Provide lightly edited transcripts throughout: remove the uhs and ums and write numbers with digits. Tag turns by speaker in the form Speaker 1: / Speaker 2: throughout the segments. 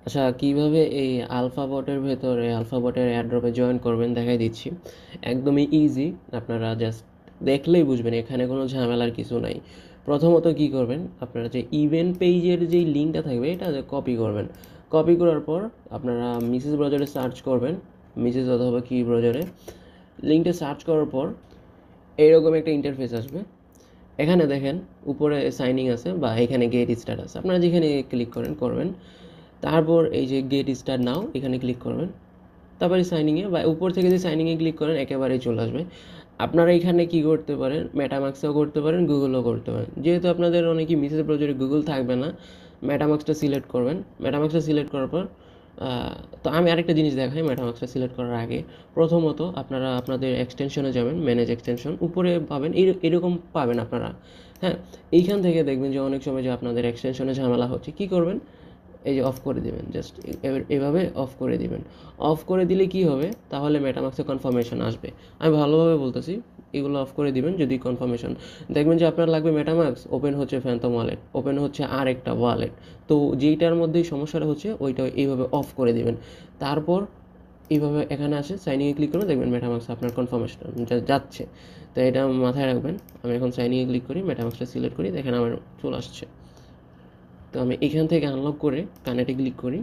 Speaker 1: আচ্ছা, কিভাবে এই আলফা বটের ভেতরে আলফা বটের এয়ারড্রপে জয়েন করবেন দেখাই দিচ্ছি। একদমই ইজি, আপনারা জাস্ট দেখলেই বুঝবেন, এখানে কোনো ঝামেলার কিছু নাই। প্রথমত কি করবেন, আপনারা যে ইভেন্ট পেজের যেই লিঙ্কটা থাকবে এটা কপি করবেন। কপি করার পর আপনারা মিসেস ব্রাউজারে সার্চ করবেন, মিসেস অথবা কি ব্রাউজারে লিঙ্কটা সার্চ করার পর এইরকম একটা ইন্টারফেস আসবে। এখানে দেখেন উপরে সাইনিং আছে বা এখানে গেট স্টার্ট আছে, আপনারা যেখানে ক্লিক করবেন। তারপর এই যে গেট স্টার্ট নাও এখানে ক্লিক করবেন। তারপরে সাইনিংয়ে বা উপর থেকে যে সাইনিংয়ে ক্লিক করেন একেবারেই চলে আসবে। আপনারা এখানে কি করতে পারেন, মেটামাক্সও করতে পারেন, গুগলও করতে পারেন। যেহেতু আপনাদের অনেকই মিসেস ব্রাউজারে গুগল থাকবে না, মেটামাক্সটা সিলেক্ট করবেন। মেটামাক্সটা সিলেক্ট করার পর তো আমি আরেকটা জিনিস দেখাই মেটামাক্সটা সিলেক্ট করার আগে। প্রথমত আপনারা আপনাদের এক্সটেনশনে যাবেন, ম্যানেজ এক্সটেনশন উপরে পাবেন, এরকম পাবেন আপনারা। হ্যাঁ, এইখান থেকে দেখবেন যে অনেক সময় যে আপনাদের এক্সটেনশনে ঝামেলা হচ্ছে, কী করবেন, এই যে অফ করে দিবেন, জাস্ট এভাবে অফ করে দিবেন। অফ করে দিলে কি হবে, তাহলে মেটামাক্সে কনফার্মেশন আসবে। আমি ভালোভাবে বলতেছি, এগুলো অফ করে দিবেন। যদি কনফার্মেশন দেখবেন যে আপনার লাগবে মেটামাক্স, ওপেন হচ্ছে ফ্যান্টম ওয়ালেট, ওপেন হচ্ছে আর একটা ওয়ালেট, তো যেইটার মধ্যেই সমস্যাটা হচ্ছে ওইটা এইভাবে অফ করে দিবেন। তারপর এইভাবে এখানে আসে সাইনিংয়ে ক্লিক করবেন, দেখবেন মেটামাক্স আপনার কনফার্মেশন যাচ্ছে। তো এটা মাথায় রাখবেন। আমি এখন সাইনিংয়ে ক্লিক করি, মেটামাক্সটা সিলেক্ট করি, দেখেন আমার চলে আসছে। তো আমি এখান থেকে আনলক করে কানেক্টে ক্লিক করি।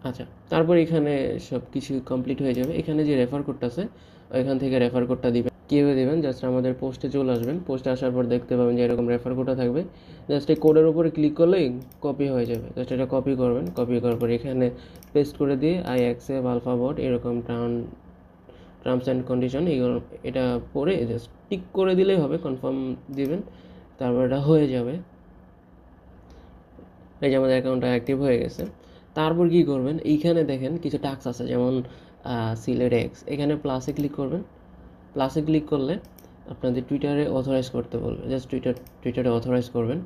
Speaker 1: আচ্ছা, তারপর এখানে সব কিছু কমপ্লিট হয়ে যাবে। এখানে যে রেফার কোডটা আছে ওইখান থেকে রেফার কোডটা দিবেন। কীভাবে দেবেন, জাস্ট আমাদের পোস্টে চলে আসবেন। পোস্টে আসার পর দেখতে পাবেন যে এরকম রেফার কোডটা থাকবে। জাস্ট এই কোডের উপরে ক্লিক করলেই কপি হয়ে যাবে। জাস্ট এটা কপি করবেন। কপি করার পর এখানে পেস্ট করে দিয়ে আই অ্যাকসেপ্ট আলফা বট এরকম টার্মস অ্যান্ড কন্ডিশন এগুলো এটা পড়ে জাস্ট টিক করে দিলেই হবে, কনফার্ম দিবেন। তারপর এটা হয়ে যাবে। এই যে আমাদের অ্যাকাউন্টটা অ্যাক্টিভ হয়ে গেছে। তারপর কী করবেন, এইখানে দেখেন কিছু টাস্ক আছে, যেমন সিলেক্ট এক্স, এখানে প্লাসে ক্লিক করবেন। প্লাসে ক্লিক করলে আপনাদের টুইটারে অথরাইজ করতে বলবে, জাস্ট টুইটারে অথরাইজ করবেন।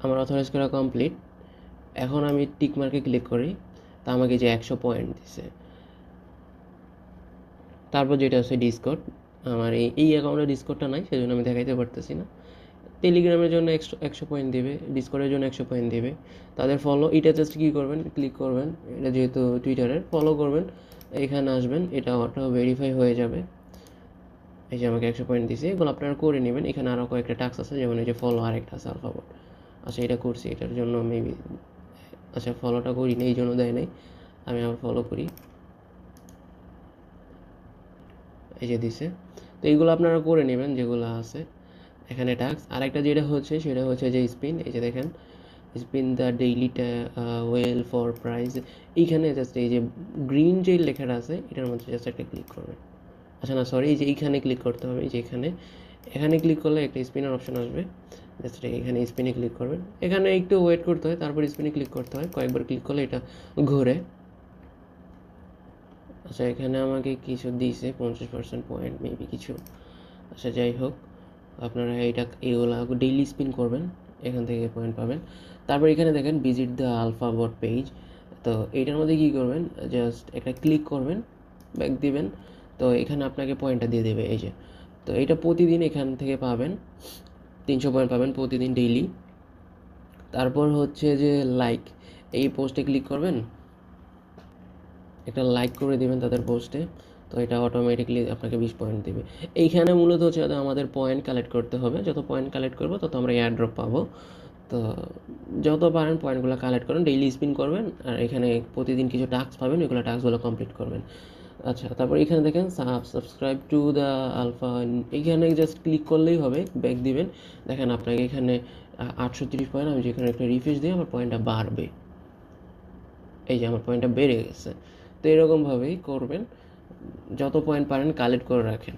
Speaker 1: আমার অথরাইজ করা কমপ্লিট। এখন আমি টিক মার্কে ক্লিক করি, তা আমাকে যে 100 পয়েন্ট দিছে। তারপর যেটা আছে ডিসকর্ড, আমার এই অ্যাকাউন্টে ডিসকর্ডটা নাই, সেজন্য আমি দেখাইতে পারতেছি না। টেলিগ্রামের জন্য 100 পয়েন্ট দিবে, ডিসকর্ডের জন্য 100 পয়েন্ট দিবে। তাদের ফলো, এটা জাস্ট কী করবেন, ক্লিক করবেন, এটা যেহেতু টুইটারের ফলো করবেন, এখানে আসবেন, এটা অটো ভেরিফাই হয়ে যাবে। এই যে আমাকে 100 পয়েন্ট দিছে, এগুলো আপনারা করে নেবেন। এখানে আরও কয়েকটা টাস্ক আছে, যেমন এই যে ফলো আরেকটা আছে আলফাবট। আচ্ছা, এটা করছি, এটার জন্য মেবি, আচ্ছা ফলোটা করি না এই জন্য দেয় নাই, আমি আবার ফলো করি। এই যে দিছে। তো এইগুলো আপনারা করে নেবেন যেগুলো আছে এখানে টাস্ক। আরেকটা যেটা হচ্ছে সেটা হচ্ছে যে স্পিন, এই যে দেখেন spin the daily well for prize. এইখানে জাস্ট এই যে গ্রিন যে লেখাটা আছে এটার মধ্যে জাস্ট একটা ক্লিক করবেন। আচ্ছা না, সরি, এই যে এইখানে ক্লিক করতে হবে, এই যে এখানে ক্লিক করলে একটা স্পিনার অপশন আসবে, জাস্ট এখানে স্পিনে ক্লিক করবেন। এখানে একটু ওয়েট করতে হয়, তারপর স্পিনে ক্লিক করতে হয়, কয়েকবার ক্লিক করলে এটা ঘুরে। আচ্ছা, এখানে আমাকে কিছু দিয়েছে 50% পয়েন্ট মেবি কিছু। আচ্ছা যাই হোক, আপনারা এগুলো ডেইলি স্পিন করবেন, এখান থেকে পয়েন্ট পাবেন। তারপর এখানে দেখেন visit the alpha bot page. তো এইটার মধ্যে কী করবেন, জাস্ট একটা ক্লিক করবেন, ব্যাক দিবেন। তো এখানে আপনাকে পয়েন্টটা দিয়ে দেবে, এই যে। তো এটা প্রতিদিন এখান থেকে পাবেন, 300 পয়েন্ট পাবেন প্রতিদিন ডেইলি। তারপর হচ্ছে যে লাইক, এই পোস্টে ক্লিক করবেন, একটা লাইক করে দেবেন তাদের পোস্টে, তো এটা অটোমেটিকলি আপনাকে 20 পয়েন্ট দেবে। এইখানে মূলত হচ্ছে আমাদের পয়েন্ট কালেক্ট করতে হবে, যত পয়েন্ট কালেক্ট করবো তত আমরা এয়ার ড্রপ পাবো। তো যত পারেন পয়েন্টগুলো কালেক্ট করেন, ডেইলি স্পিন করবেন, আর এখানে প্রতিদিন কিছু টাস্ক পাবেন, ওইগুলো টাস্কগুলো কমপ্লিট করবেন। আচ্ছা, তারপর এখানে দেখেন সাবস্ক্রাইব টু দ্য আলফা, এইখানে জাস্ট ক্লিক করলেই হবে, ব্যাক দিবেন। দেখেন আপনাকে এখানে 830 পয়েন্ট, আমি যেখানে একটা রিফ্রেশ দিই আমার পয়েন্টটা বাড়বে, এই যে আমার পয়েন্টটা বেড়ে গেছে। তো এরকমভাবেই করবেন, যত পয়েন্ট পারেন কালেক্ট করে রাখেন।